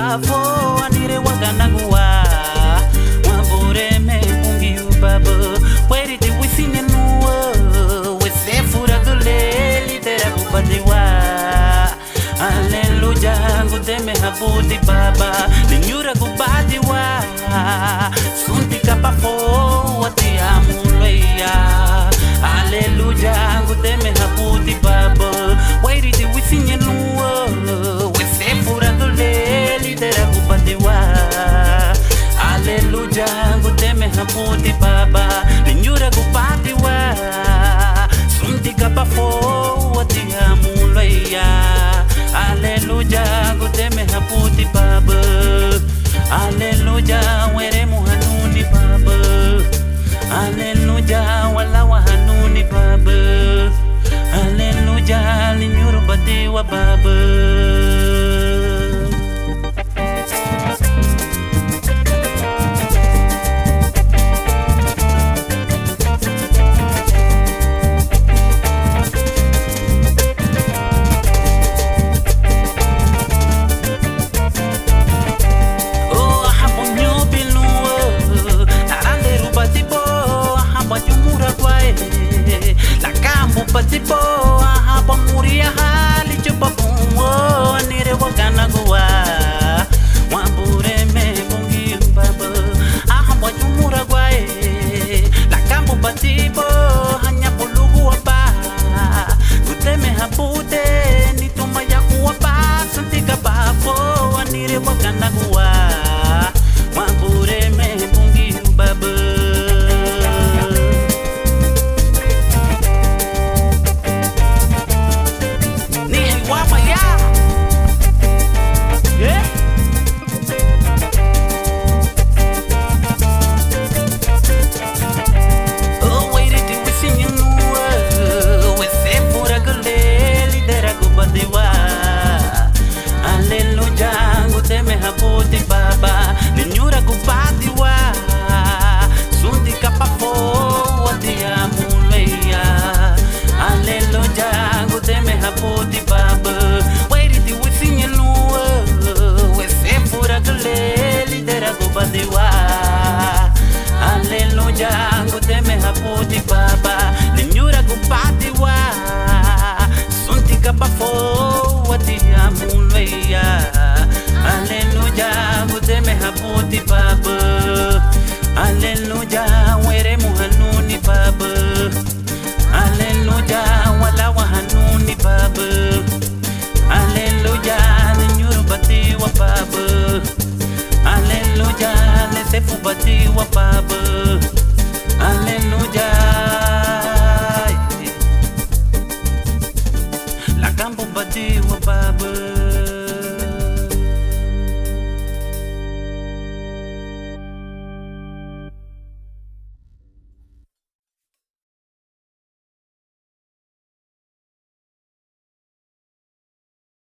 bafo anire waganagua wabure me pungi ubaba where did we sing and we say fura gule litera kubadiwa hallelujah ngudeme habudi baba linyura kubadiwa sunti kapafo wati amuleya hallelujah ngudeme habudi baba where did we sing and we say fura gule litera kubadiwa hallelujah ngudeme habudi baba linyura kubadiwa sunti kapafo wati amuleya hallelujah ngudeme habudi baba hallelujah were muhanuni baba hallelujah wala wahanuni baba hallelujah linyuru badiwa baba. Patipo hapa muria hali chupa pungo nire wakana gua wambure me bungi baba hapa jumura guae la campo patipo hanya pulugu apa kuteme habute ni tuma ya kuapa suntika bafo nire wakana gua wambure me bungi baba. Hallelujah, ngudeme habudi baba, linyura kupatiwa, sunti kapafo wati amuleya. Hallelujah, ngudeme habudi baba, hallelujah, were muhanuni baba, hallelujah, wala wahanuni baba, hallelujah, linyuru batiwa baba. Hallelujah, let's say for bati wa baba.